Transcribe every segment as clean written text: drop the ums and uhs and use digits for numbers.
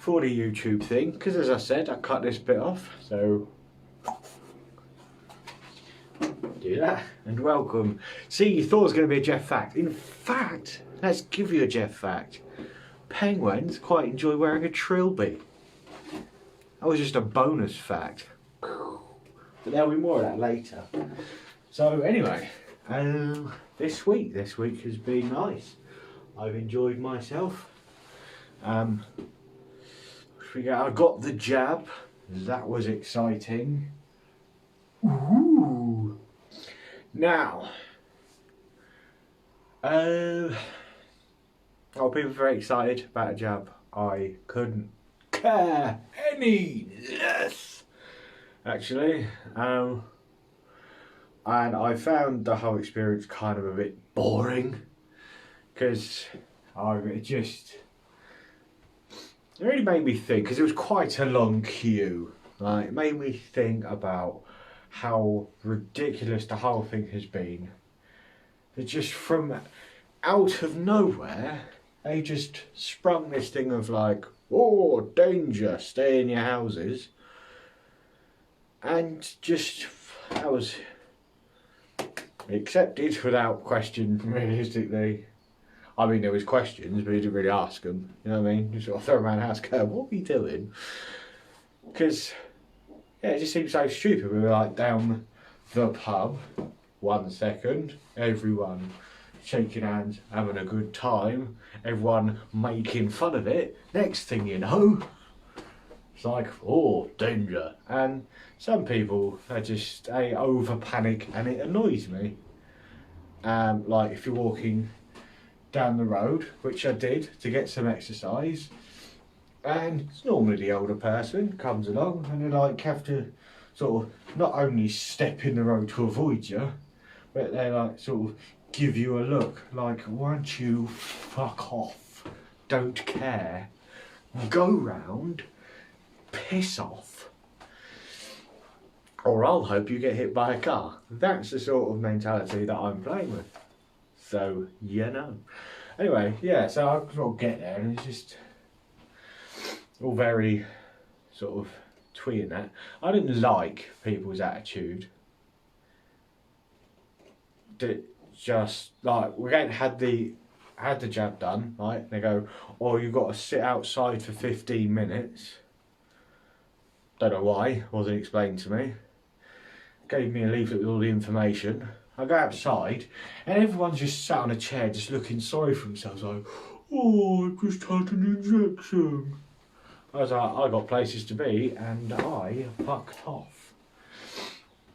for the YouTube thing, because as I said, I cut this bit off, so do that. And welcome. See, you thought it was going to be a Geoff fact. In fact, let's give you a Geoff fact. Penguins quite enjoy wearing a trilby. That was just a bonus fact. But there'll be more of that later. So anyway, this week has been nice. I've enjoyed myself. I got the jab. That was exciting. Ooh. Now, people are very excited about a jab. I couldn't care any less, actually. And I found the whole experience kind of a bit boring, because it really made me think, because it was quite a long queue. Like, it made me think about how ridiculous the whole thing has been. That just from out of nowhere, they just sprung this thing of like, oh, danger, stay in your houses. And just, that was accepted without question, realistically. I mean, there was questions, but he didn't really ask them. You know what I mean? You sort of throw around the house, go, what are you doing? Because, yeah, it just seemed so stupid. We were like down the pub, 1 second, everyone shaking hands, having a good time, everyone making fun of it. Next thing you know, it's like, oh, danger. And some people are just over panic, and it annoys me. Like if you're walking down the road, which I did to get some exercise, and it's normally the older person comes along and they like have to sort of not only step in the road to avoid you, but they like sort of give you a look like, why don't you fuck off, don't care, go round, piss off, or I'll hope you get hit by a car. That's the sort of mentality that I'm playing with. So, you know. Anyway, yeah, so I sort of get there and it's just all very sort of twee and that. I didn't like people's attitude. Just like, we had the jab done, right? They go, oh, you've got to sit outside for 15 minutes. Don't know why, wasn't explained to me. Gave me a leaflet with all the information. I go outside and everyone's just sat on a chair just looking sorry for themselves, like, oh, I just had an injection. I was like, I got places to be and I fucked off.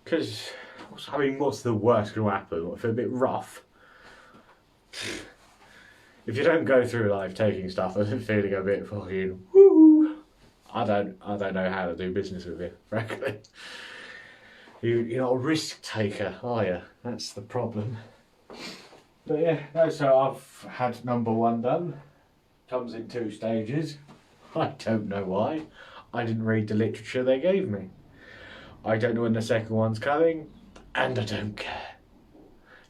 Because, I mean, what's the worst going to happen? If it's a bit rough? If you don't go through life taking stuff and feeling a bit fucking woo, I don't know how to do business with you, frankly. You're not a risk taker, are you? That's the problem. But yeah, no, so I've had number 1 done. Comes in 2 stages. I don't know why. I didn't read the literature they gave me. I don't know when the second one's coming, and I don't care.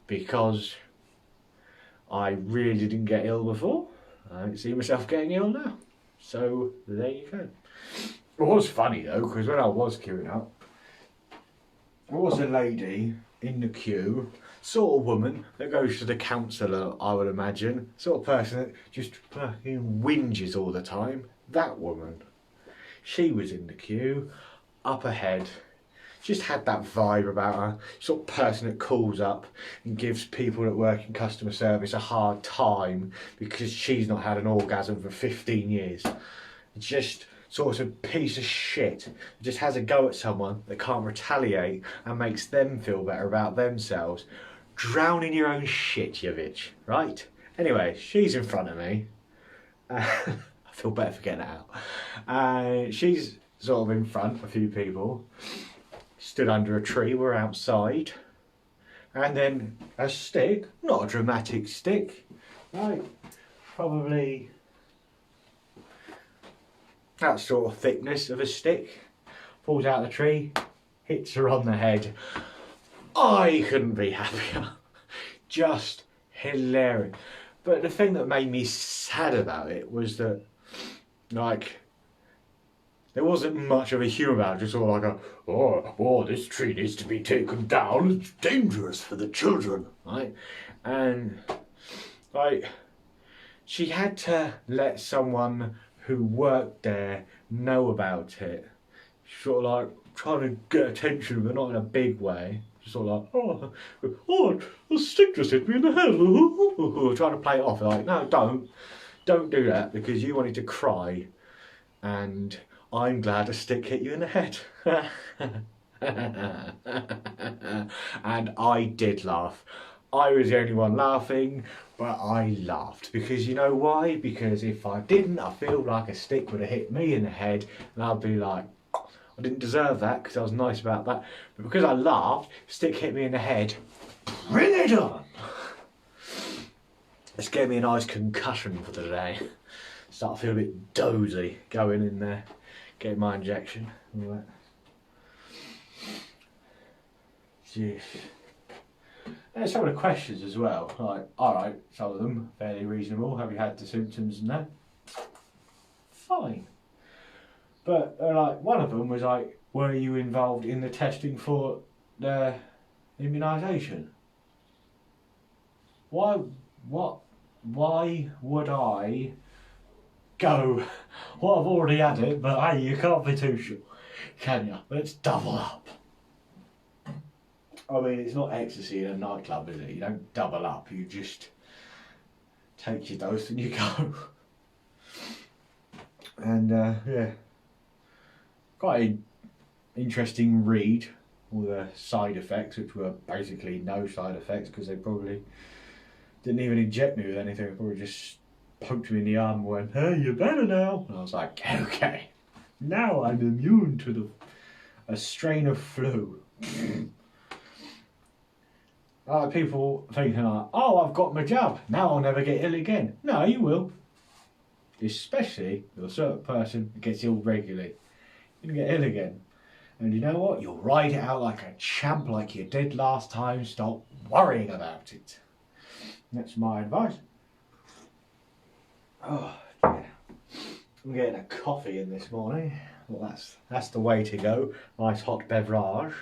Because I really didn't get ill before. I don't see myself getting ill now. So there you go. It was funny though, because when I was queuing up, there was a lady in the queue, sort of woman that goes to the counsellor, I would imagine. Sort of person that just fucking whinges all the time. That woman. She was in the queue, up ahead. Just had that vibe about her. Sort of person that calls up and gives people that work in customer service a hard time because she's not had an orgasm for 15 years. Just sort of piece of shit. Just has a go at someone that can't retaliate and makes them feel better about themselves. Drown in your own shit, you bitch, right? Anyway, she's in front of me. I feel better for getting that out. She's sort of in front, a few people. Stood under a tree, we're outside. And then a stick, not a dramatic stick, right? Probably that sort of thickness of a stick, falls out of the tree, hits her on the head. I couldn't be happier. Just hilarious. But the thing that made me sad about it was that, like, there wasn't much of a humour about it, just sort of like oh, this tree needs to be taken down, it's dangerous for the children, right? And, like, she had to let someone who worked there know about it. Sort of like trying to get attention, but not in a big way. Just sort of like, oh, a stick just hit me in the head. Trying to play it off. Like, no, don't do that, because you wanted to cry, and I'm glad a stick hit you in the head. And I did laugh. I was the only one laughing, but I laughed. Because you know why? Because if I didn't, I feel like a stick would have hit me in the head, and I'd be like, I didn't deserve that because I was nice about that. But because I laughed, stick hit me in the head. Bring it on! It's gave me a nice concussion for the day. Start to feel a bit dozy going in there, getting my injection. All right. Jeez. There's some of the questions as well. Like, alright, some of them fairly reasonable. Have you had the symptoms and that? Fine. But like, one of them was like, were you involved in the testing for the immunisation? Why would I go, well, I've already had it, but hey, you can't be too sure, can you? Let's double up. I mean, it's not ecstasy in a nightclub, is it? You don't double up, you just take your dose and you go. And yeah, quite an interesting read, all the side effects, which were basically no side effects, because they probably didn't even inject me with anything. They probably just poked me in the arm and went, hey, you're better now. And I was like, okay, now I'm immune to a strain of flu. People thinking like, oh, I've got my jab, now I'll never get ill again. No, you will. Especially if you're a certain person that gets ill regularly. You're going to get ill again. And you know what? You'll ride it out like a champ, like you did last time. Stop worrying about it. That's my advice. Oh, yeah. I'm getting a coffee in this morning. Well, that's the way to go. Nice hot beverage.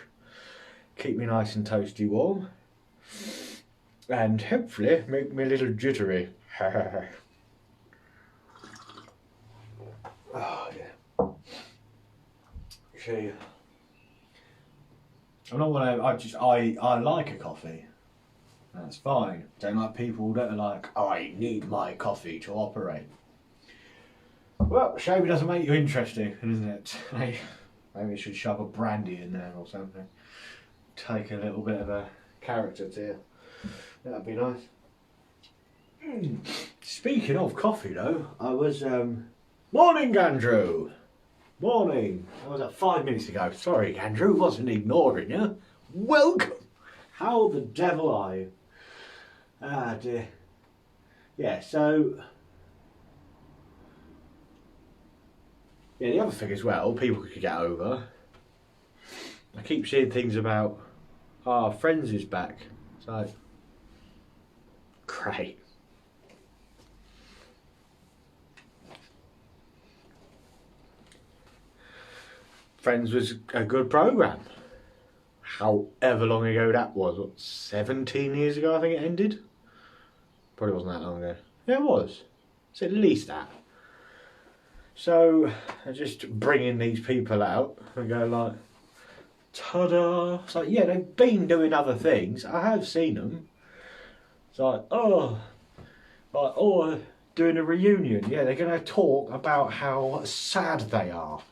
Keep me nice and toasty warm. And hopefully make me a little jittery. Oh, yeah. See, I'm not one of, I like a coffee. That's fine. Don't like people that are like, I need my coffee to operate. Well, shame it doesn't make you interesting, isn't it? Hey, maybe you should shove a brandy in there or something. Take a little bit of a character to you. That'd be nice. Speaking of coffee though, I was, morning Andrew! Morning! I was at 5 minutes ago. Sorry Andrew, wasn't ignoring you. Welcome! How the devil are you? Ah dear. Yeah, so... yeah, the other thing as well, people could get over. I keep seeing things about, Friends is back. So, great. Friends was a good programme. However long ago that was, what, 17 years ago I think it ended? Probably wasn't that long ago. Yeah, it was. It's at least that. So, I just bringing these people out and go like, ta-da! It's like, yeah, they've been doing other things. I have seen them. It's like, doing a reunion. Yeah, they're going to talk about how sad they are.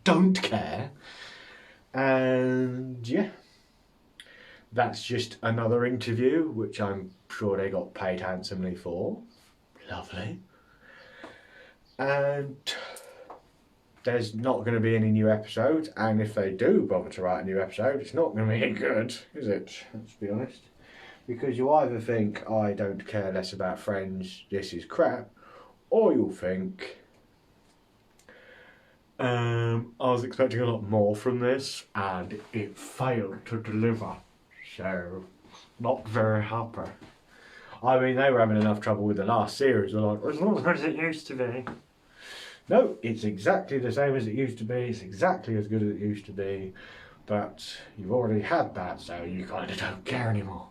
Don't care. And yeah, that's just another interview, which I'm sure they got paid handsomely for. Lovely. And there's not going to be any new episodes, and if they do bother to write a new episode, it's not going to be any good, is it? Let's be honest. Because you either think, I don't care less about Friends, this is crap, or you'll think, I was expecting a lot more from this, and it failed to deliver. So, not very happy. I mean, they were having enough trouble with the last series. They're like, it's not as it used to be. No, it's exactly the same as it used to be. It's exactly as good as it used to be. But you've already had that, so you kind of don't care anymore.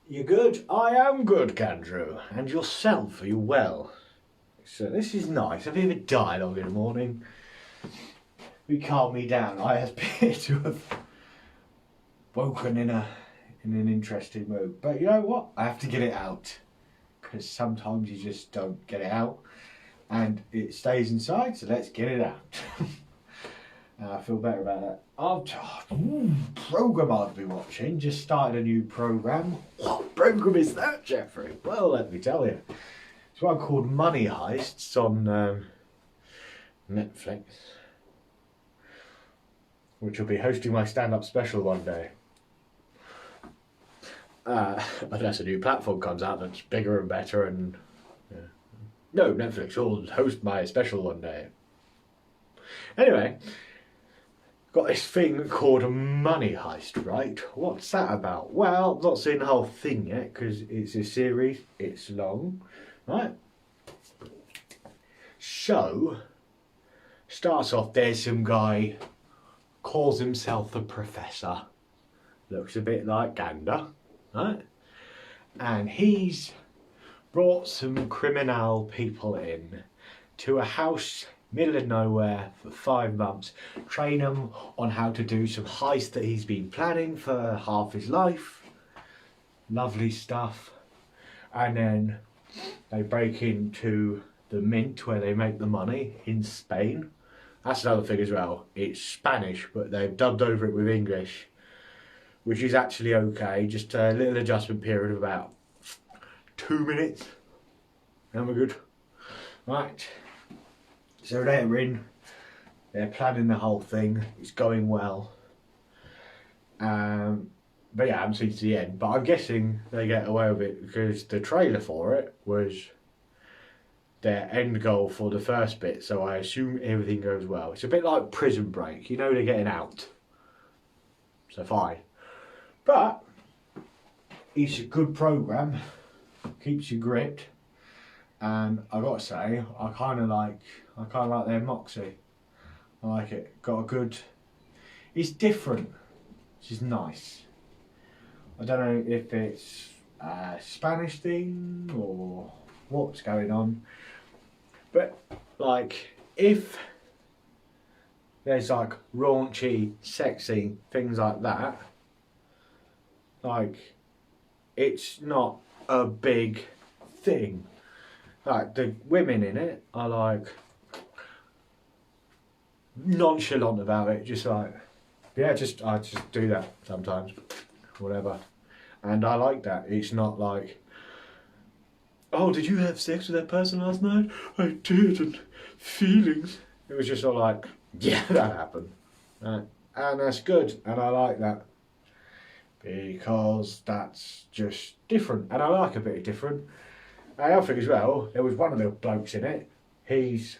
You good? I am good, Gandrew. And yourself, are you well? So this is nice. A bit of a dialogue in the morning. We calm me down. I appear to have woken in an interesting mood. But you know what? I have to get it out. Because sometimes you just don't get it out. And it stays inside, so let's get it out. I feel better about that. Programme I'll be watching. Just started a new programme. What programme is that, Jeffrey? Well, let me tell you. It's one called Money Heists on Netflix, which will be hosting my stand-up special one day. Unless a new platform comes out that's bigger and better and... No, Netflix will host my special one day. Anyway, got this thing called Money Heist, right? What's that about? Well, I'm not seeing the whole thing yet because it's a series, it's long, right? So, starts off, there's some guy, calls himself the Professor, looks a bit like Gander, right? And he's brought some criminal people in to a house middle of nowhere for 5 months, train them on how to do some heist that he's been planning for half his life. Lovely stuff. And then they break into the mint where they make the money in Spain. That's another thing as well. It's Spanish, but they've dubbed over it with English, which is actually okay. Just a little adjustment period of about 2 minutes, and we're good. Right, so they're in, they're planning the whole thing, it's going well. But yeah, I haven't seen to the end, but I'm guessing they get away with it because the trailer for it was their end goal for the first bit, so I assume everything goes well. It's a bit like Prison Break, you know they're getting out, so fine. But it's a good programme. Keeps you gripped, and I gotta say, I kind of like their moxie. I like it. Got a good. It's different, which is nice. I don't know if it's a Spanish thing or what's going on, but like if there's like raunchy, sexy things like that, like it's not a big thing. Like the women in it are like nonchalant about it, just like, yeah, I just do that sometimes, whatever. And I like that. It's not like, oh, did you have sex with that person last night? I did, and feelings. It was just all like, yeah, that happened. Right. And that's good, and I like that. Because that's just different, and I like a bit of different. And I think as well, there was one of the blokes in it, he's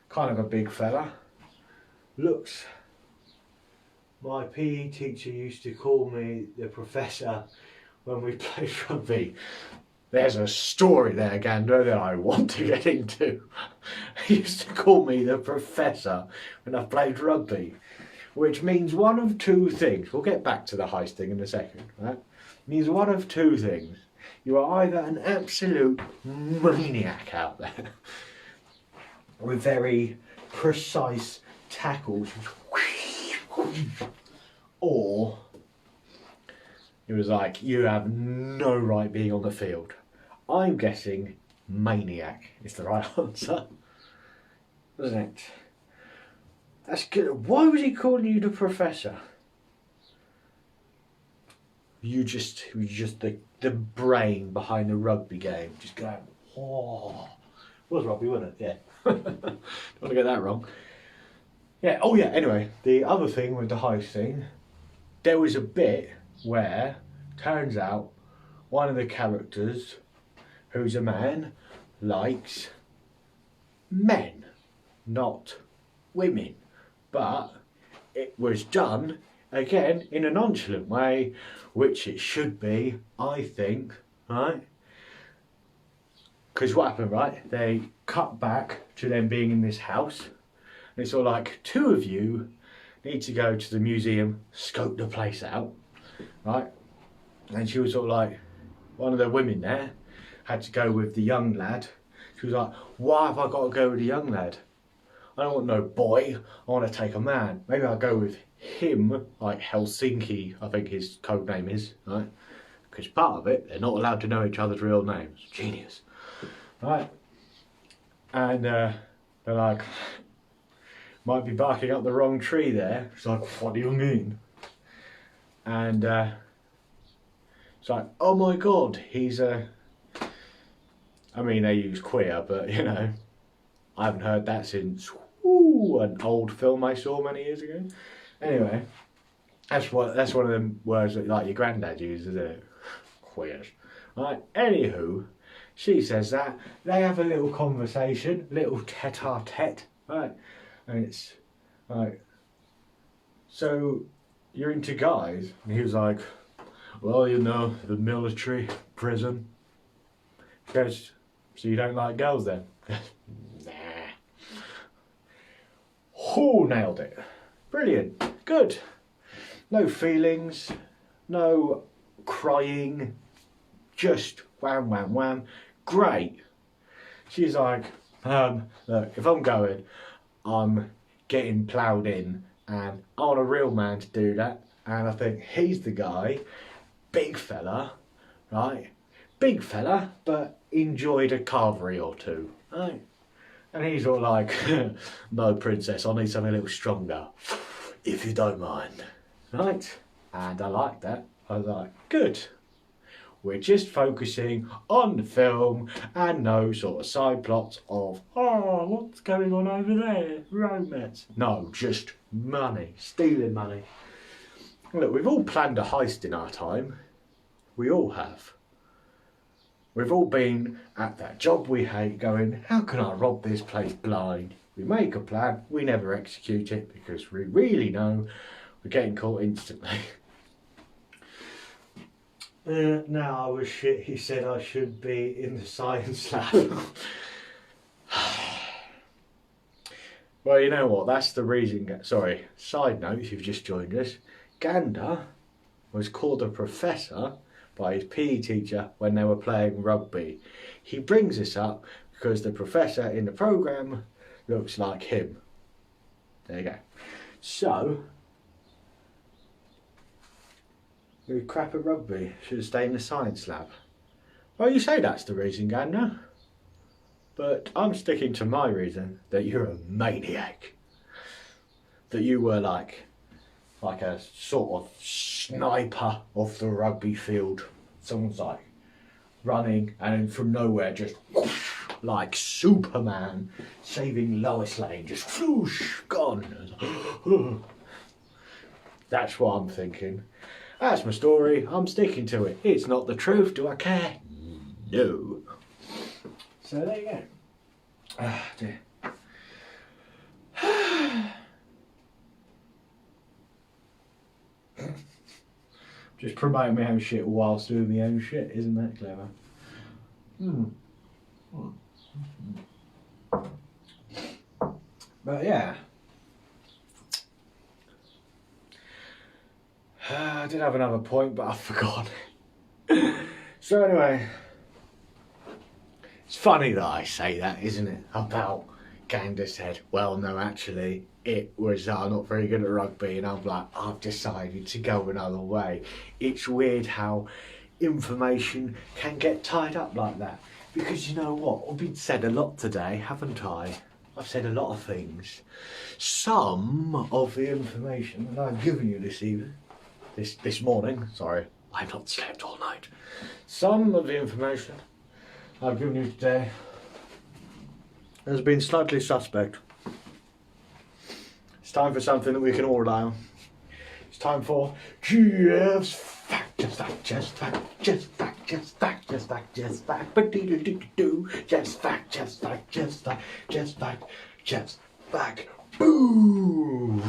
kind of a big fella, looks, my PE teacher used to call me the Professor when we played rugby. There's a story there, Gander, that I want to get into. He used to call me the Professor when I played rugby. Which means one of two things. We'll get back to the heist thing in a second, right? Means one of two things. You are either an absolute maniac out there with very precise tackles, or it was like, you have no right being on the field. I'm guessing maniac is the right answer, isn't it? That's good. Why was he calling you the Professor? You just the brain behind the rugby game, just going, oh, it was rugby, wasn't it? Yeah. Don't want to get that wrong. Yeah. Oh yeah. Anyway, the other thing with the heist thing, there was a bit where turns out one of the characters, who's a man, likes men, not women. But it was done, again, in a nonchalant way, which it should be, I think, right? Because what happened, right? They cut back to them being in this house. And it's sort of like, two of you need to go to the museum, scope the place out, right? And she was sort of like, one of the women there had to go with the young lad. She was like, why have I got to go with the young lad? I don't want no boy, I want to take a man. Maybe I'll go with him, like Helsinki, I think his code name is, right? Because part of it, they're not allowed to know each other's real names. Genius. Right? And they're like, might be barking up the wrong tree there. She's like, what do you mean? And it's like, oh my god, he's a... I mean, they use queer, but you know, I haven't heard that since an old film I saw many years ago. Anyway, that's one of them words that like your granddad uses, isn't it? Queers. Right, anywho, she says that, they have a little conversation, little tete-a-tete, right? And it's like, so you're into guys? And he was like, well, you know, the military, prison. She goes, so you don't like girls then? Nah. Oh, nailed it. Brilliant. Good. No feelings, no crying, just wham, wham, wham. Great. She's like, look, if I'm going, I'm getting ploughed in, and I want a real man to do that. And I think he's the guy, big fella, right? Big fella, but enjoyed a carvery or two, right? And he's all like, no, princess, I need something a little stronger, if you don't mind, right? And I like that. I was like, good. We're just focusing on the film and no sort of side plots of, oh, what's going on over there? Romance. No, just money, stealing money. Look, we've all planned a heist in our time. We all have. We've all been at that job we hate going, how can I rob this place blind? We make a plan, we never execute it because we really know we're getting caught instantly. No, I was shit. He said I should be in the science lab. Well, you know what? That's the reason. Sorry, side note, if you've just joined us. Gander was called a professor by his PE teacher when they were playing rugby. He brings this up because the professor in the programme looks like him. There you go. So, you're crap at rugby, should have stayed in the science lab. Well, you say that's the reason, Gander. But I'm sticking to my reason that you're a maniac. That you were like a sort of sniper off the rugby field. Someone's like running and then from nowhere just whoosh, like Superman saving Lois Lane, just whoosh, gone. That's what I'm thinking. That's my story, I'm sticking to it. It's not the truth, do I care? No. So there you go. Ah, dear. Just promoting my own shit whilst doing my own shit, isn't that clever? But yeah. I did have another point, but I forgot. So anyway, it's funny that I say that, isn't it? About Gander said, well, no, actually, it was I'm not very good at rugby, and I'm like, I've decided to go another way. It's weird how information can get tied up like that. Because you know what? I've been said a lot today, haven't I? I've said a lot of things. Some of the information that I've given you this evening, this morning, sorry, I've not slept all night. Some of the information I've given you today has been slightly suspect. It's time for something that we can all rely on. It's time for Geoff's fact, just fact, just fact, just fact, just fact, just fact, just fact, ba-dee-doo-doo-doo-doo, just fact, just fact, just fact, just fact, just fact, boo!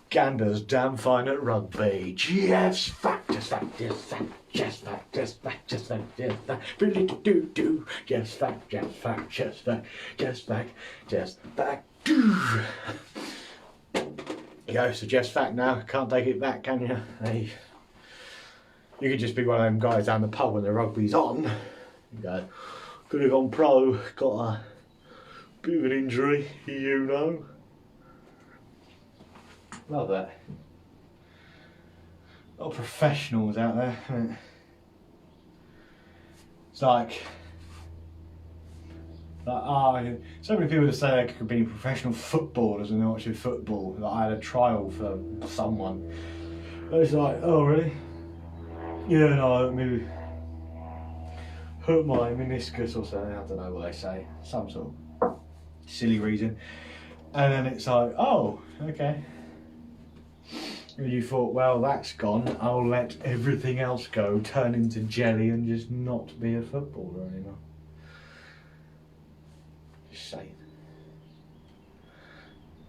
Gander's damn fine at rugby. Geoff's fact, just fact, just fact, just fact, just fact, just fact, just fact, really do do, just fact, just fact, just fact, just fact, just fact, do. Yeah, so just fact now, can't take it back, can you? Hey, you could just be one of them guys down the pub when the rugby's on. You go, could have gone pro, got a bit of an injury, you know. Love that. A lot of professionals out there, isn't it? It's like so many people that say they could be professional footballers and they're watching football. Like I had a trial for someone. And it's like, oh really? Yeah, no, maybe hurt my meniscus or something. I don't know what they say. Some sort of silly reason. And then it's like, oh, okay. And you thought, well, that's gone. I'll let everything else go, turn into jelly, and just not be a footballer anymore. Just saying.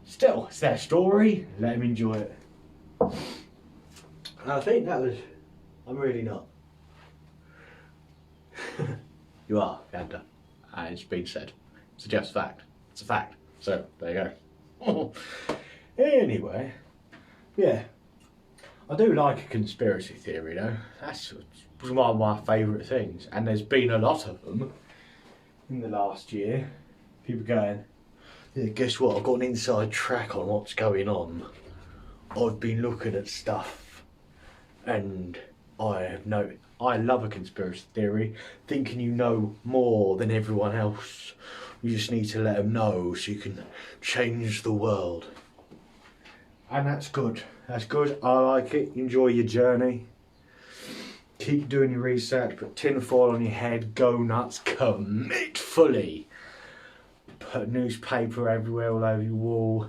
Still, it's their story. Let them enjoy it. And I think that was. I'm really not. You are, Ganda. It's been said. It's just a fact. It's a fact. So there you go. Anyway, yeah. I do like a conspiracy theory though. That's one of my favourite things. And there's been a lot of them in the last year. People going, yeah, guess what? I've got an inside track on what's going on. I've been looking at stuff and I love a conspiracy theory. Thinking you know more than everyone else. You just need to let them know so you can change the world. And that's good. That's good. I like it. Enjoy your journey. Keep doing your research. Put tinfoil on your head. Go nuts. Commit fully. Put newspaper everywhere, all over your wall.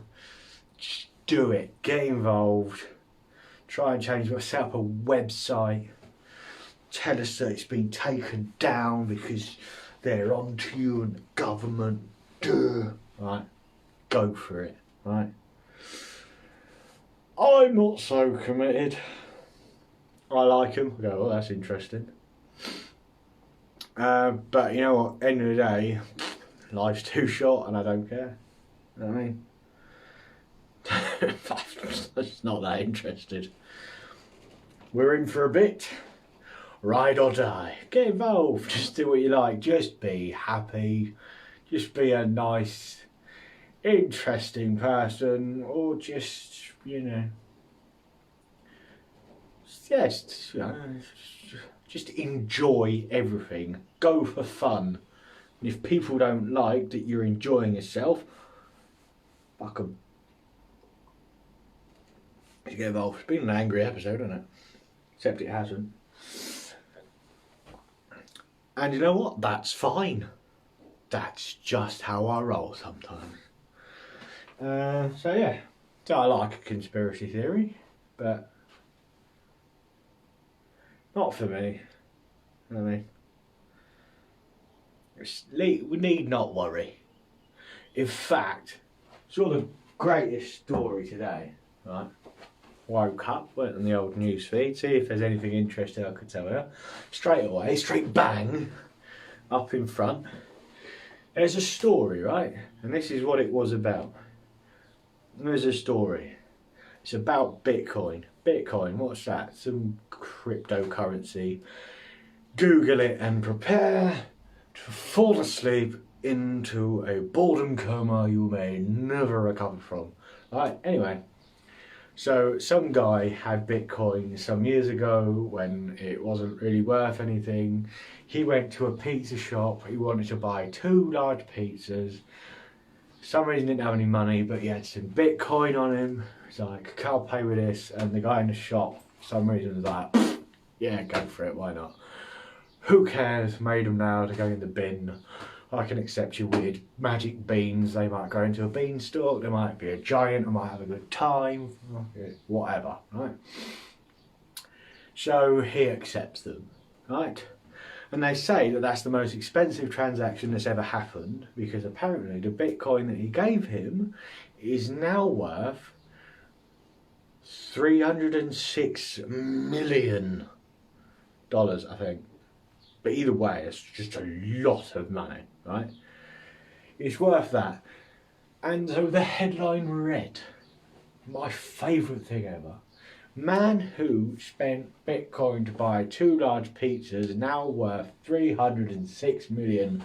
Just do it. Get involved. Try and change it. Set up a website. Tell us that it's been taken down because they're onto you and the government. Duh. Right. Go for it. Right. I'm not so committed. I like them. I go, oh, that's interesting. But you know what? End of the day, life's too short and I don't care. You know what I mean? I'm just not that interested. We're in for a bit. Ride or die. Get involved. Just do what you like. Just be happy. Just be a nice, interesting person, or just, you know, yes, you know, just enjoy everything. Go for fun. And if people don't like that you're enjoying yourself, fuck 'em. You get involved. It's been an angry episode, hasn't it? Except it hasn't. And you know what? That's fine. That's just how I roll sometimes. So yeah, so I like a conspiracy theory, but not for me. You know what I mean? We need not worry. In fact, saw the greatest story today, right? Woke up, went on the old news feed, see if there's anything interesting I could tell you. Straight away, straight bang, up in front. There's a story, right? And this is what it was about. There's a story. It's about Bitcoin. Bitcoin, what's that? Some cryptocurrency. Google it and prepare to fall asleep into a boredom coma you may never recover from. Right, anyway. So some guy had Bitcoin some years ago when it wasn't really worth anything. He went to a pizza shop. He wanted to buy 2 large pizzas. For some reason he didn't have any money, but he had some Bitcoin on him. He's like, I'll pay with this. And the guy in the shop, for some reason, was like, yeah, go for it, why not? Who cares? Made them now to go in the bin. I can accept your weird magic beans. They might go into a beanstalk. There might be a giant. I might have a good time. Whatever, right? So he accepts them, right? And they say that that's the most expensive transaction that's ever happened because apparently the Bitcoin that he gave him is now worth $306 million. dollars, I think. But either way, it's just a lot of money, right? It's worth that. And so the headline read, my favourite thing ever. Man who spent Bitcoin to buy 2 large pizzas, now worth 306 million,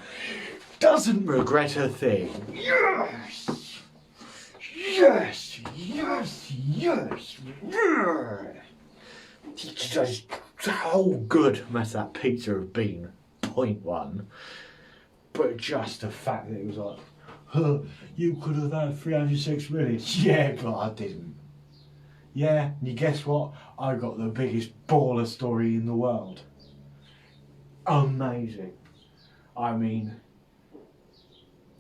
doesn't regret a thing. Yes! Yes! Yes! Yes! Just how good must that pizza have been? Point one. But just the fact that it was like, you could have had 306 million. Yeah, but I didn't. Yeah, and you guess what? I got the biggest baller story in the world. Amazing. I mean,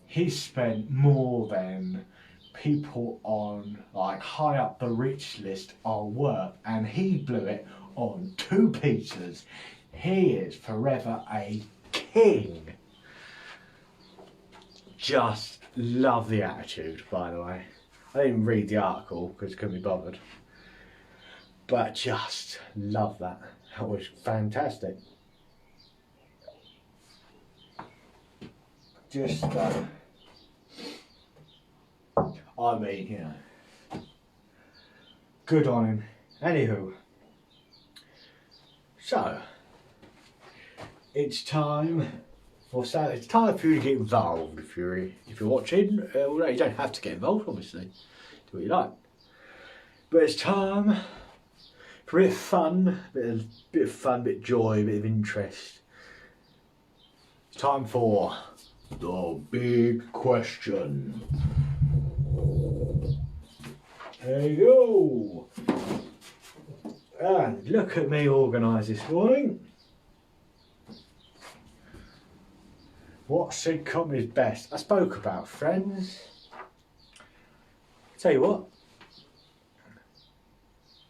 he spent more than people on like high up the rich list are worth, and he blew it on 2 pizzas. He is forever a king. Just love the attitude, by the way. I didn't read the article because I couldn't be bothered. But just love that. That was fantastic. Just, I mean, you know, good on him. Anywho, so it's time for it's time for you to get involved. If you're watching, well, you don't have to get involved, obviously. Do what you like. But it's time for a bit of fun, bit of fun, bit of joy, bit of interest. It's time for the big question. There you go. And look at me organised this morning. What sitcom is best? I spoke about Friends. Tell you what,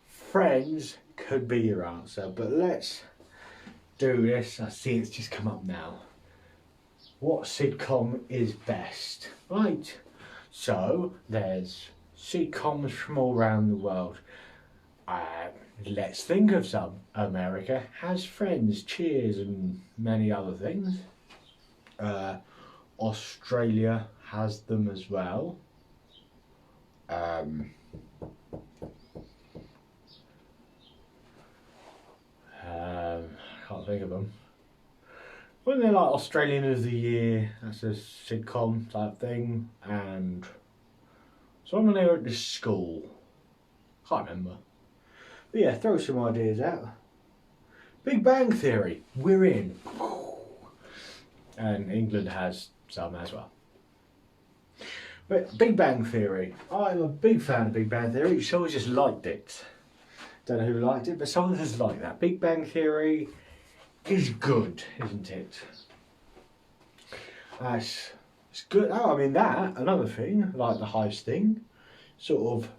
Friends could be your answer, but let's do this. I see it's just come up now. What sitcom is best? Right, so there's sitcoms from all around the world. Let's think of some. America has Friends, Cheers, and many other things. Australia has them as well. I can't think of them. Wasn't there like Australian of the Year? That's a sitcom type thing. And someone there at the school. Can't remember. But yeah, throw some ideas out. Big Bang Theory. We're in. And England has some as well. But Big Bang Theory. I'm a big fan of Big Bang Theory. Someone just liked it. Don't know who liked it, but someone has liked that. Big Bang Theory is good, isn't it? It's good. Oh, I mean that, another thing, like the heist thing, sort of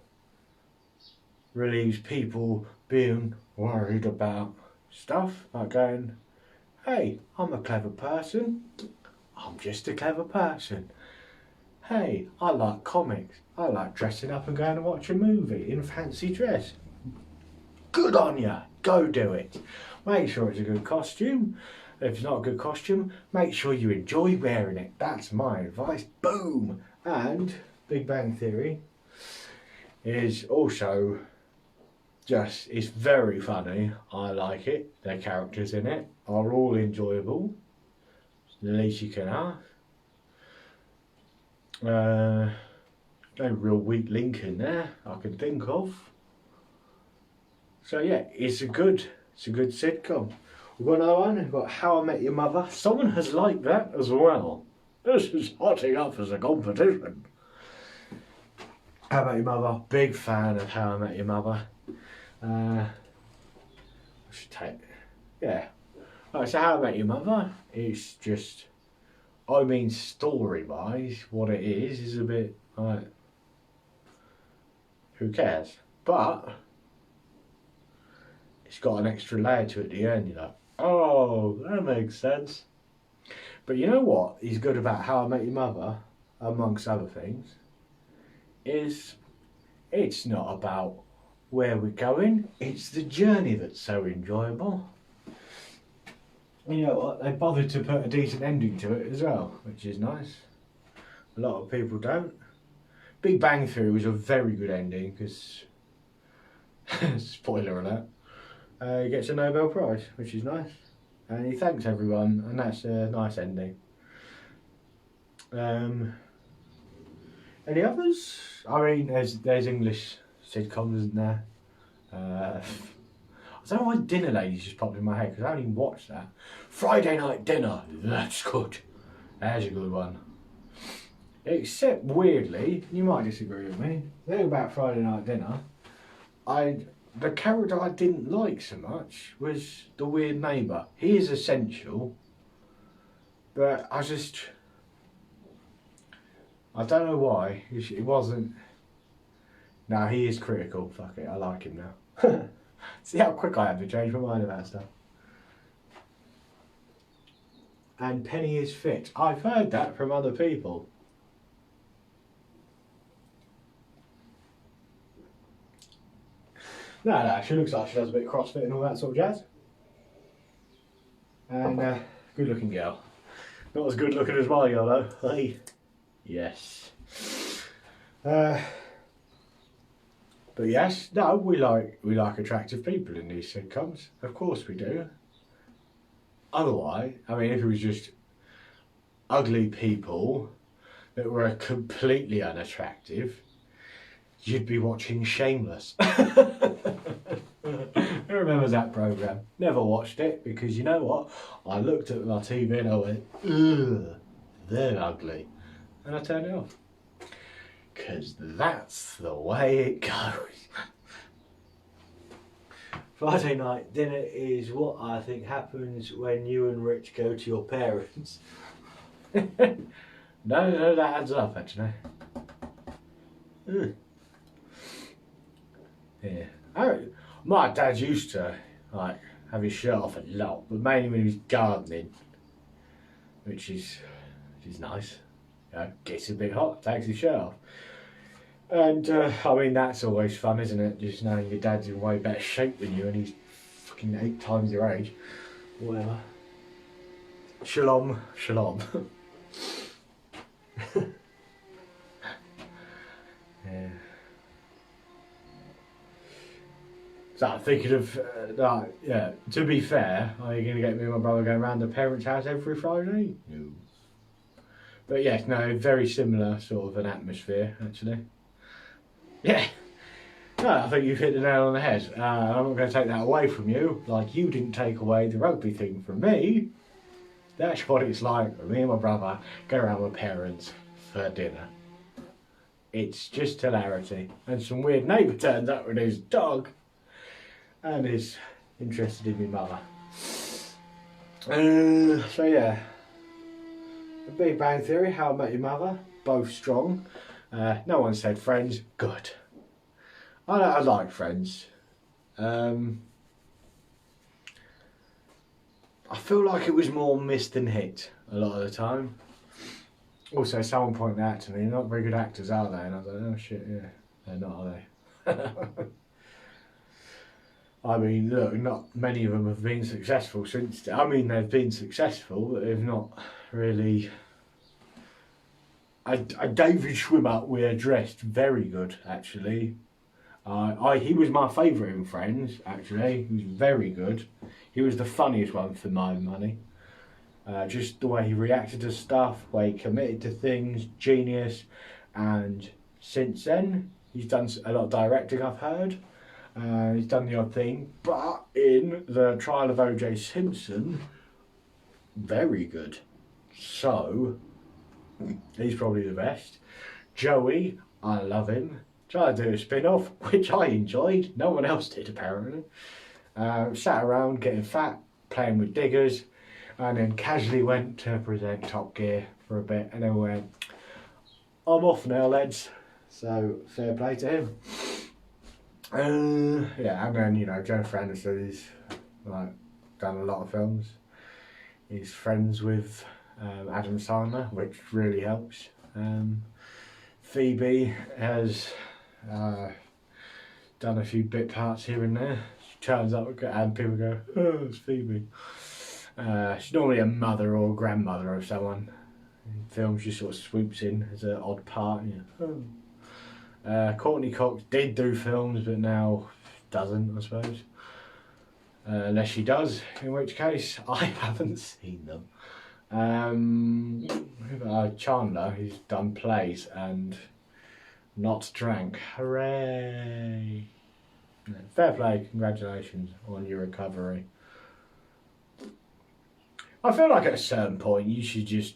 relieves people being worried about stuff, like going, hey, I'm a clever person. I'm just a clever person. Hey, I like comics. I like dressing up and going to watch a movie in fancy dress. Good on ya. Go do it. Make sure it's a good costume. If it's not a good costume, make sure you enjoy wearing it. That's my advice. Boom. And Big Bang Theory is also just, it's very funny. I like it. The characters in it are all enjoyable. The least you can ask. No real weak link in there I can think of. So yeah, it's a good sitcom. We've got another one. We've got How I Met Your Mother. Someone has liked that as well. This is hotting up as a competition. How I Met Your Mother. Big fan of How I Met Your Mother. I should take. Yeah. Right, so How I Met Your Mother. It's just, I mean, story-wise, what it is a bit like, who cares? But it's got an extra layer to it at the end. You're like, oh, that makes sense. But you know what is good about How I Met Your Mother, amongst other things, is it's not about where we're going, it's the journey that's so enjoyable. You know what? They bothered to put a decent ending to it as well, which is nice. A lot of people don't. Big Bang Theory was a very good ending because, spoiler alert, he gets a Nobel Prize, which is nice. And he thanks everyone, and that's a nice ending. Any others? I mean, there's English sitcoms, isn't there? I don't know why Dinner Ladies just popped in my head because I only watched that. Friday Night Dinner, that's good. There's a good one. Except weirdly, you might disagree with me. The thing about Friday Night Dinner, the character I didn't like so much was the weird neighbour. He is essential, but I don't know why. It wasn't. No, he is critical. Fuck it, I like him now. See how quick I have to change my mind about stuff. And Penny is fit. I've heard that from other people. No, she looks like she does a bit of CrossFit and all that sort of jazz. And good looking girl. Not as good looking as my girl though. Hey. Yes. But yes, no, we like attractive people in these sitcoms. Of course we do. Otherwise, I mean, if it was just ugly people that were completely unattractive, you'd be watching Shameless. Who remembers that programme? Never watched it because you know what? I looked at my TV and I went, ugh, they're ugly. And I turned it off. Because that's the way it goes. Friday Night Dinner is what I think happens when you and Rich go to your parents. No, that adds up actually. Yeah. My dad used to like have his shirt off a lot, but mainly when he was gardening, which is nice. You know, gets a bit hot, takes his shirt off. And I mean, that's always fun, isn't it? Just knowing your dad's in way better shape than you and he's fucking 8 times your age. Whatever. Shalom. Yeah. So I'm thinking of that. Yeah. To be fair, are you going to get me and my brother going around the parents' house every Friday? No. But yes, no, very similar sort of an atmosphere actually. Yeah. No, I think you've hit the nail on the head. I'm not going to take that away from you, like you didn't take away the rugby thing from me. That's what it's like when me and my brother go around with parents for dinner. It's just hilarity. And some weird neighbour turns up with his dog and is interested in my mother. So yeah. The Big Bang Theory, How I Met Your Mother, both strong. No one said Friends, good. I like Friends. I feel like it was more missed than hit a lot of the time. Also, someone pointed out to me, they're not very good actors, are they? And I was like, oh shit, yeah, they're not, are they? I mean, look, not many of them have been successful since. I mean, they've been successful, but they've not really. David Schwimmer, we're dressed very good, actually. He was my favourite in Friends, actually. He was very good. He was the funniest one for my money. Just the way he reacted to stuff, the way he committed to things, genius. And since then, he's done a lot of directing, I've heard. He's done the odd thing. But in the trial of O.J. Simpson, very good. So, he's probably the best. Joey, I love him. Tried to do a spin-off, which I enjoyed. No one else did, apparently. Sat around getting fat, playing with diggers, and then casually went to present Top Gear for a bit, and then went, I'm off now, lads. So, fair play to him. Yeah, and then, you know, Jennifer Aniston has done a lot of films. He's friends with Adam Sandler, which really helps. Phoebe has done a few bit parts here and there. She turns up and people go, oh, it's Phoebe. She's normally a mother or grandmother of someone. In films, she sort of swoops in as an odd part. Courtney Cox did do films, but now doesn't, I suppose. Unless she does, in which case I haven't seen them. Chandler, who's done plays and not drank. Hooray! Fair play, congratulations on your recovery. I feel like at a certain point you should just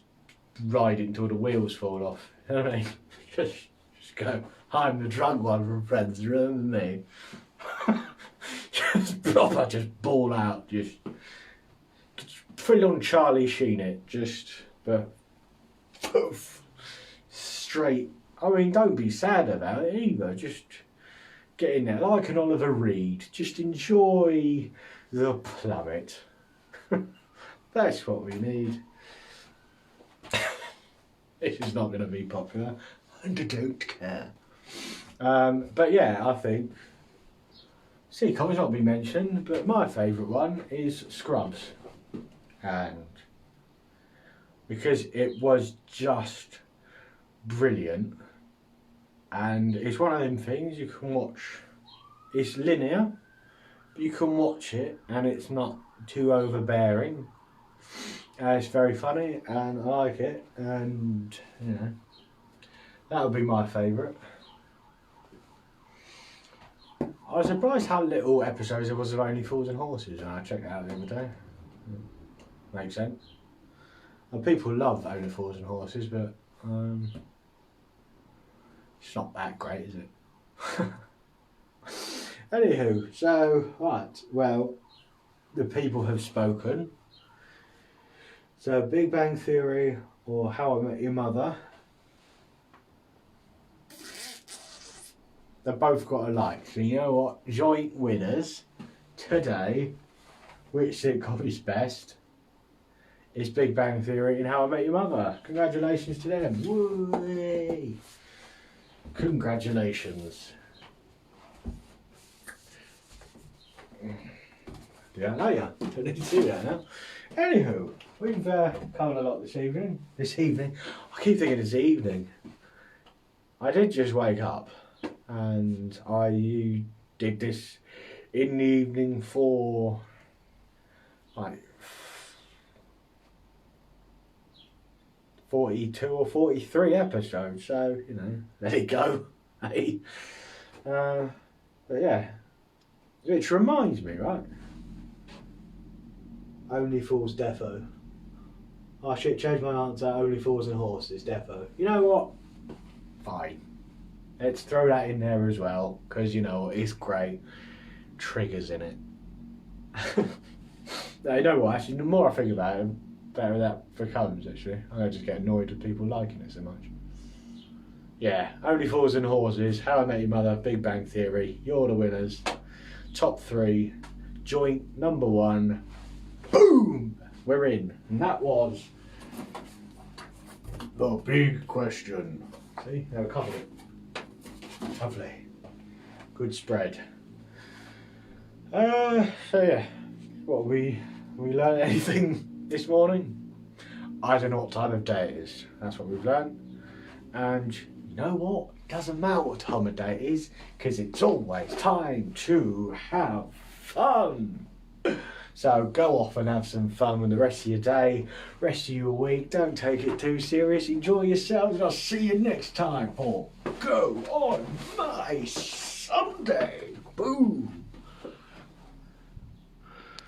ride it until the wheels fall off. You know what I mean? Just go, I'm the drunk one from Friends, remember me? Just proper, just ball out, just full on Charlie Sheen it, but poof, straight. I mean, don't be sad about it either, just get in there like an Oliver Reed, just enjoy the plummet. That's what we need. This is not going to be popular, and I don't care. But yeah, I think sitcoms not be mentioned, but my favourite one is Scrubs, and because it was just brilliant, and it's one of them things you can watch. It's linear, but you can watch it, and it's not too overbearing. It's very funny, and I like it, and you know, that would be my favourite. I was surprised how little episodes there was of Only Fools and Horses, and I checked it out the other day. Makes sense. And people love Only Fools and Horses, but it's not that great, is it? Anywho, so right, well, the people have spoken. So Big Bang Theory or How I Met Your Mother, they've both got a like. So you know what? Joint winners today, which sitcom is best, is Big Bang Theory and How I Met Your Mother. Congratulations to them. Woo! Congratulations. Yeah, I know ya. Don't need to do that now. Anywho, we've covered a lot this evening. I keep thinking this evening. I did just wake up, and I did this in the evening for like 42 or 43 episodes. So you know, let it go. Hey, but yeah, which reminds me, right? Only Fools defo. Oh shit, change my answer. Only Fools and Horses defo. You know what? Fine. Let's throw that in there as well, because you know it's great. Triggers in it. No, you know what? Actually, the more I think about it, the better that becomes. Actually, I'm gonna just get annoyed with people liking it so much. Yeah, Only Fools and Horses, How I Met Your Mother, Big Bang Theory. You're the winners. Top 3, joint number 1. Boom! We're in. And that was the big question. See? Now we covered it. Lovely. Good spread. So yeah. What, we learned anything this morning? I don't know what time of day it is. That's what we've learned. And you know what? It doesn't matter what time of day it is, because it's always time to have fun. So go off and have some fun with the rest of your day, rest of your week. Don't take it too serious. Enjoy yourselves, and I'll see you next time for Go On My Sunday.